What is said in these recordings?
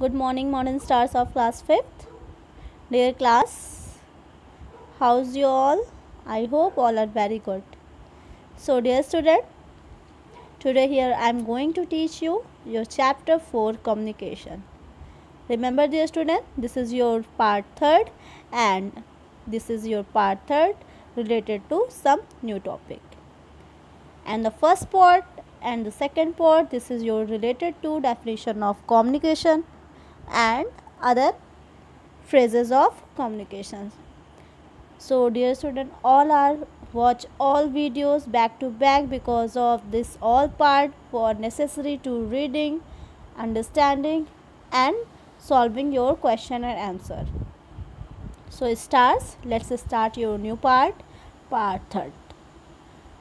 Good morning, modern stars of class 5th. Dear class, how's you all? I hope all are very good. So dear student, today here I am going to teach you your chapter 4 communication. Remember dear student, this is your part 3rd and this is your part 3rd related to some new topic. And the first part and the second part, this is your related to definition of communication and other phrases of communication. So dear student, all are watch all videos back to back because of this all part for necessary to reading, understanding and solving your question and answer. So let's start your new part 3rd.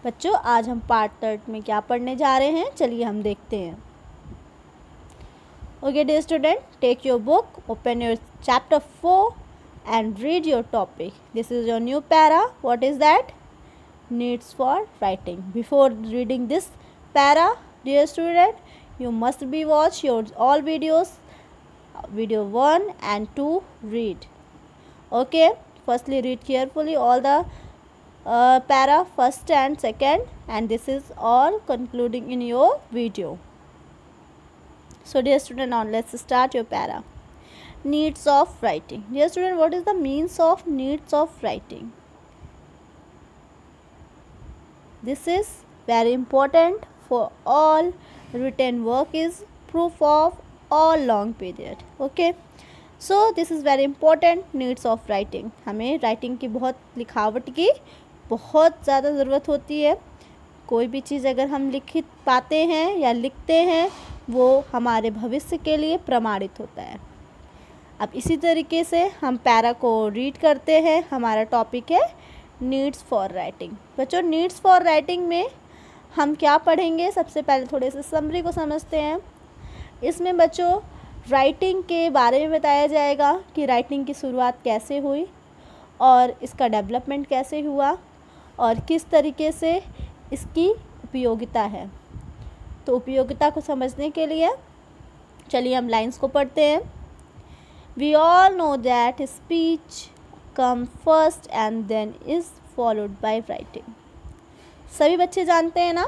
बच्चों आज हम part 3 में क्या पढ़ने जा रहे हैं, चलिए हम देखते हैं. Okay dear student, take your book, open your chapter 4 and read your topic. This is your new para. What is that? Needs for writing. Before reading this para, dear student, you must be watch your all videos, video 1 and 2 read. Okay, firstly read carefully all the para first and second, and this is all concluding in your video. So dear student, now let's start your para. Needs of writing. Dear student, what is the means of needs of writing? This is very important for all written work, is proof of all long period. Okay, so this is very important. Needs of writing. हमें writing की बहुत लिखावट की बहुत ज़्यादा ज़रूरत होती है. कोई भी चीज़ अगर हम लिख पाते हैं या लिखते हैं वो हमारे भविष्य के लिए प्रमाणित होता है. अब इसी तरीके से हम पैरा को रीड करते हैं. हमारा टॉपिक है नीड्स फॉर राइटिंग. बच्चों नीड्स फॉर राइटिंग में हम क्या पढ़ेंगे, सबसे पहले थोड़े से समरी को समझते हैं. इसमें बच्चों राइटिंग के बारे में बताया जाएगा कि राइटिंग की शुरुआत कैसे हुई और इसका डेवलपमेंट कैसे हुआ और किस तरीके से इसकी उपयोगिता है. तो उपयोगिता को समझने के लिए चलिए हम लाइंस को पढ़ते हैं. We all know that speech come first and then is followed by writing. सभी बच्चे जानते हैं ना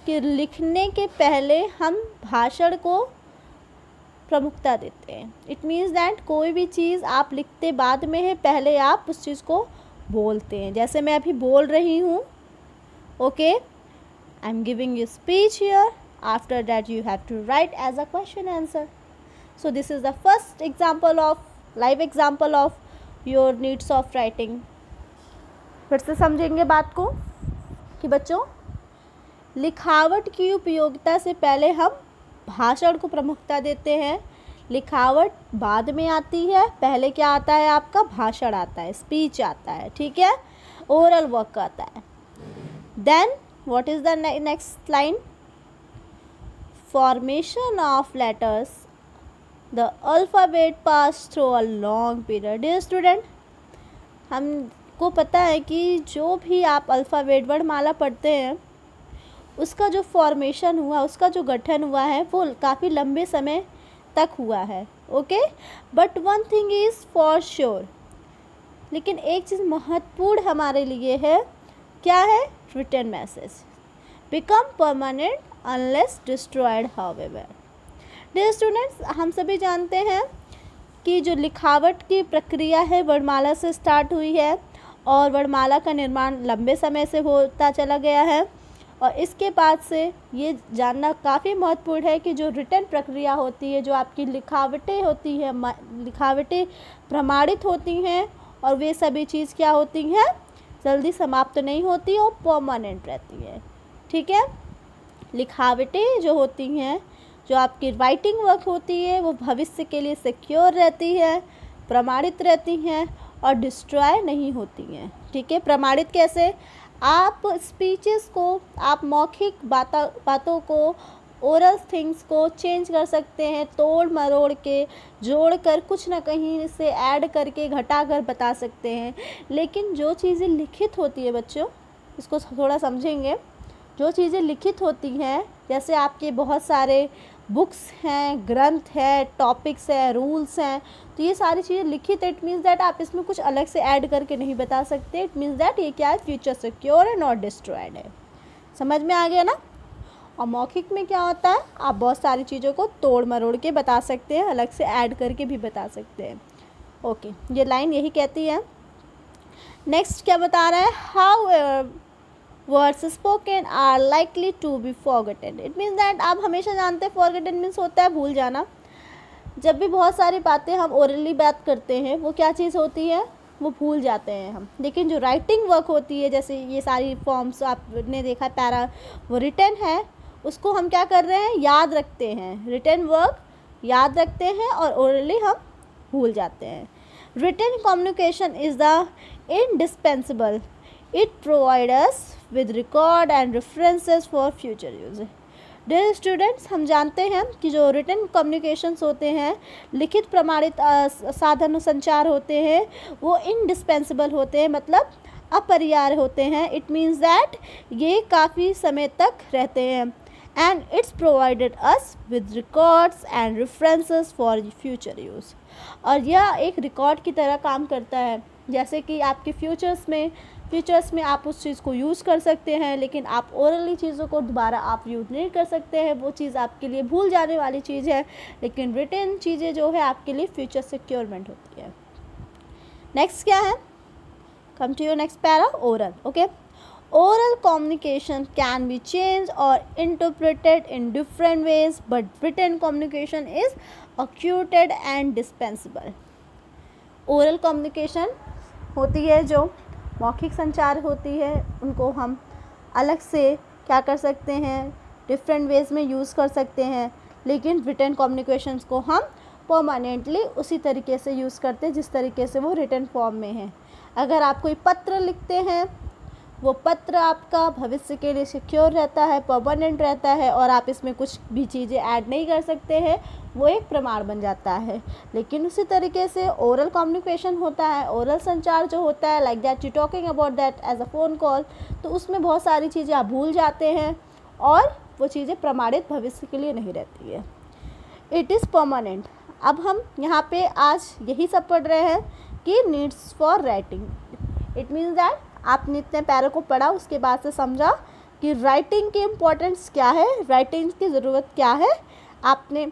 कि लिखने के पहले हम भाषण को प्रमुखता देते हैं. इट मीन्स दैट कोई भी चीज़ आप लिखते बाद में है, पहले आप उस चीज़ को बोलते हैं. जैसे मैं अभी बोल रही हूँ. Okay, I am giving you speech here. After that you have to write as a question answer. So this is the first example of live example of your needs of writing. फिर से समझेंगे बात को कि बच्चों लिखावट की उपयोगिता से पहले हम भाषण को प्रमुखता देते हैं. लिखावट बाद में आती है, पहले क्या आता है आपका भाषण आता है, स्पीच आता है. ठीक है, ओरल वर्क आता है. Then what is the next line? Formation of letters. The alphabet pass through a long period. Dear student, हमको पता है कि जो भी आप अल्फ़ाबेट वर्णमाला पढ़ते हैं उसका जो फॉर्मेशन हुआ, उसका जो गठन हुआ है वो काफ़ी लंबे समय तक हुआ है. Okay, but one thing is for sure. लेकिन एक चीज़ महत्वपूर्ण हमारे लिए है, क्या है? written message become permanent unless destroyed however. Dear students, हम सभी जानते हैं कि जो लिखावट की प्रक्रिया है वर्णमाला से स्टार्ट हुई है और वर्णमाला का निर्माण लंबे समय से होता चला गया है. और इसके बाद से ये जानना काफ़ी महत्वपूर्ण है कि जो रिटर्न प्रक्रिया होती है, जो आपकी लिखावटें होती हैं, लिखावटें प्रमाणित होती हैं और वे सभी चीज़ क्या होती हैं, जल्दी समाप्त नहीं होती और परमानेंट रहती है. ठीक है, लिखावटें जो होती हैं, जो आपकी राइटिंग वर्क होती है वो भविष्य के लिए सिक्योर रहती है, प्रमाणित रहती हैं और डिस्ट्रॉय नहीं होती हैं. ठीक है, प्रमाणित कैसे? आप स्पीचेस को, आप मौखिक बातों को, ओरल थिंग्स को चेंज कर सकते हैं, तोड़ मरोड़ के, जोड़ कर, कुछ ना कहीं से ऐड करके, घटा कर बता सकते हैं. लेकिन जो चीज़ें लिखित होती है बच्चों, इसको थोड़ा समझेंगे. जो चीज़ें लिखित होती हैं, जैसे आपके बहुत सारे बुक्स हैं, ग्रंथ है, टॉपिक्स है, रूल्स हैं, तो ये सारी चीज़ें लिखित, इट मीन्स दैट आप इसमें कुछ अलग से ऐड करके नहीं बता सकते। इट मीन्स दैट ये क्या है, फ्यूचर सिक्योर है, नॉट डिस्ट्रॉयड है। समझ में आ गया ना। और मौखिक में क्या होता है, आप बहुत सारी चीज़ों को तोड़ मरोड़ के बता सकते हैं, अलग से ऐड करके भी बता सकते हैं। ओके, ये लाइन यही कहती है। नेक्स्ट क्या बता रहा है, how words spoken are likely to be forgotten. It means that आप हमेशा जानते हैं फॉरगेटन मीन्स होता है भूल जाना। जब भी बहुत सारी बातें हम ओरली बात करते हैं वो क्या चीज़ होती है, वो भूल जाते हैं हम। लेकिन जो राइटिंग वर्क होती है, जैसे ये सारी फॉर्म्स आपने देखा पैरा, वो रिटन है, उसको हम क्या कर रहे हैं, याद रखते हैं। रिटन वर्क याद रखते हैं और ओरली हम भूल जाते हैं। Written communication is the indispensable. It provides us with record and references for future use. Dear students, हम जानते हैं कि जो रिटन कम्युनिकेशंस होते हैं, लिखित प्रमाणित साधन संचार होते हैं, वो इंडिस्पेंसिबल होते हैं, मतलब अपरिहार्य होते हैं। इट मीन्स दैट ये काफ़ी समय तक रहते हैं। And it's provided us with records and references for future use. और यह एक रिकॉर्ड की तरह काम करता है, जैसे कि आपके फ्यूचर्स में आप उस चीज़ को यूज़ कर सकते हैं, लेकिन आप ओरली चीज़ों को दोबारा आप यूज़ नहीं कर सकते हैं, वो चीज़ आपके लिए भूल जाने वाली चीज़ है। लेकिन रिटन चीज़ें जो है आपके लिए फ्यूचर सिक्योरमेंट होती है। नेक्स्ट क्या है, come to your next para, oral. Okay, oral communication can be changed or interpreted in different ways, but written communication is acute and dispensable. oral communication होती है, जो मौखिक संचार होती है, उनको हम अलग से क्या कर सकते हैं, डिफरेंट वेज में यूज़ कर सकते हैं। लेकिन रिटन कम्युनिकेशंस को हम परमानेंटली उसी तरीके से यूज़ करते हैं जिस तरीके से वो रिटन फॉर्म में है। अगर आप कोई पत्र लिखते हैं, वो पत्र आपका भविष्य के लिए सिक्योर रहता है, परमानेंट रहता है, और आप इसमें कुछ भी चीज़ें ऐड नहीं कर सकते हैं, वो एक प्रमाण बन जाता है। लेकिन उसी तरीके से ओरल कम्युनिकेशन होता है, ओरल संचार जो होता है, like that you talking about that as a phone call, तो उसमें बहुत सारी चीज़ें आप भूल जाते हैं और वो चीज़ें प्रमाणित भविष्य के लिए नहीं रहती है। It is permanent. अब हम यहाँ पे आज यही सब पढ़ रहे हैं कि needs for writing. It means that आपने इतने पैरों को पढ़ा, उसके बाद से समझा कि राइटिंग की इम्पोर्टेंस क्या है, राइटिंग की ज़रूरत क्या है। आपने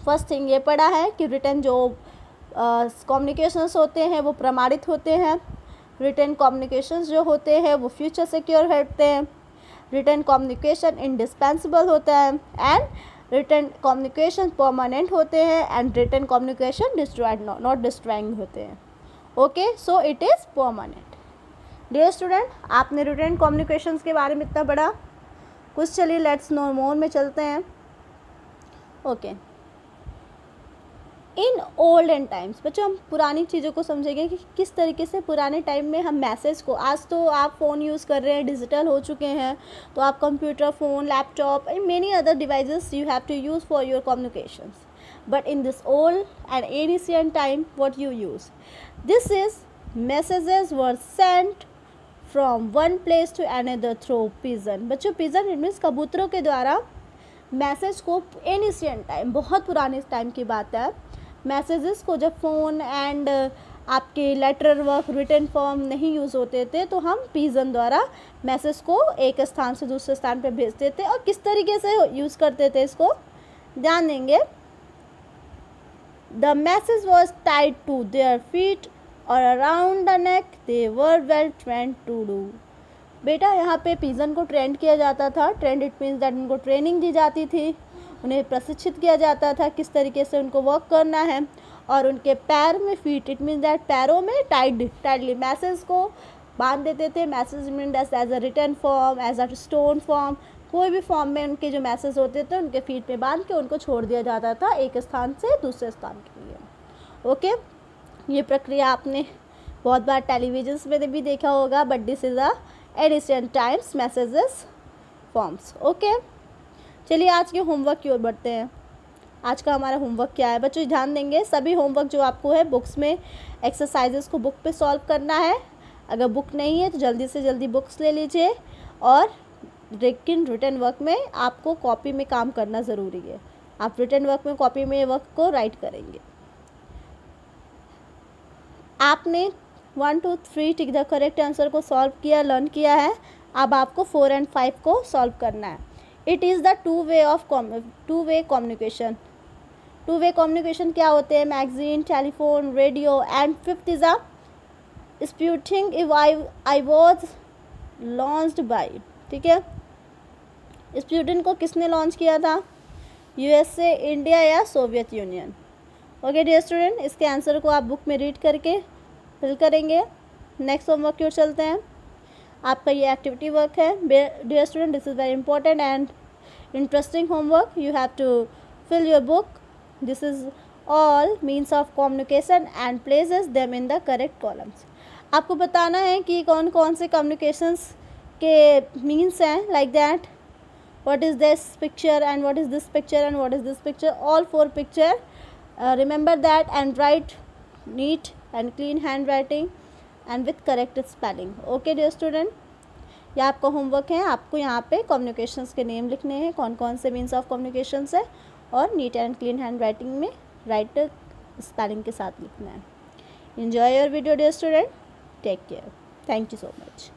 फर्स्ट थिंग ये पढ़ा है कि रिटन जो कम्युनिकेशंस होते हैं वो प्रमाणित होते हैं, रिटन कम्युनिकेशंस जो होते हैं वो फ्यूचर सिक्योर होते हैं, रिटन कम्युनिकेशन इंडिस्पेंसिबल होता है, एंड रिटन कम्युनिकेशन परमानेंट होते हैं, and written communication destroyed not destroying होते हैं। Okay, so it is permanent. Dear student, आपने रिटन कम्युनिकेशंस के बारे में इतना पढ़ा कुछ, चलिए लेट्स नो मोर में चलते हैं। ओके, इन ओल्डन टाइम्स, बच्चों हम पुरानी चीज़ों को समझेंगे कि किस तरीके से पुराने टाइम में हम मैसेज को, आज तो आप फ़ोन यूज़ कर रहे हैं, डिजिटल हो चुके हैं, तो आप computer, phone, laptop and many other devices you have to use for your communications. But in this old and ancient time what you use, this is messages were sent from one place to another through pigeon। बच्चों pigeon it means कबूतरों के द्वारा message को, ancient time, बहुत पुराने time की बात है, मैसेजेस को जब फ़ोन एंड आपके लेटर वर्क रिटन फॉर्म नहीं यूज़ होते थे, तो हम पिजन द्वारा मैसेज को एक स्थान से दूसरे स्थान पर भेजते थे। और किस तरीके से यूज़ करते थे इसको ध्यान देंगे। The message was tied to their feet और around the neck, they were well trained to do. बेटा यहाँ पे पिजन को ट्रेंड किया जाता था। ट्रेंड इट मीन्स दैट उनको ट्रेनिंग दी जाती थी, उन्हें प्रशिक्षित किया जाता था किस तरीके से उनको वर्क करना है। और उनके पैर में, फीट इट मीन्स दैट पैरों में टाइडली मैसेज को बांध देते थे। Message mean as a written form, as a stone form, कोई भी फॉर्म में उनके जो मैसेज होते थे उनके फीट में बांध के उनको छोड़ दिया जाता था एक स्थान से दूसरे स्थान के लिए। ओके, ये प्रक्रिया आपने बहुत बार टेलीविजन में भी देखा होगा, but this is a addition times messages forms. Okay, चलिए आज के होमवर्क की ओर बढ़ते हैं। आज का हमारा होमवर्क क्या है बच्चों, ध्यान देंगे। सभी होमवर्क जो आपको है बुक्स में एक्सरसाइजेस को बुक पे सॉल्व करना है। अगर बुक नहीं है तो जल्दी से जल्दी बुक्स ले लीजिए, और लेकिन रिटन वर्क में आपको कॉपी में काम करना ज़रूरी है। आप रिटन वर्क में कॉपी में वर्क को राइट करेंगे। आपने 1 2 3 टिक द करेक्ट आंसर को सॉल्व किया, लर्न किया है। अब आपको 4 और 5 को सॉल्व करना है। It is the two way communication. Two way communication क्या होते हैं? Magazine, telephone, radio. And fifth is a Sputnik if I was launched by. ठीक है, स्पूटिंग को किसने लॉन्च किया था? यूएसए, इंडिया या Soviet Union? Okay dear student, इसके आंसर को आप बुक में रीड करके फिल करेंगे। नेक्स्ट होमवर्क की ओर चलते हैं। आपका ये एक्टिविटी वर्क है dear student. This is very important and interesting homework. You have to fill your book. This is all means of communication and places them in the correct columns. आपको बताना है कि कौन कौन से कम्युनिकेशंस के means हैं, like that what is this picture and what is this picture and what is this picture, all 4 picture. Remember that and write neat and clean handwriting and with correct spelling. Okay dear student, ये आपका homework है। आपको यहाँ पे communications के name लिखने हैं, कौन कौन से मीन्स ऑफ कम्युनिकेशंस है, और neat and clean hand writing में राइट स्पेलिंग के साथ लिखना है। Enjoy your video dear student. Take care. Thank you so much.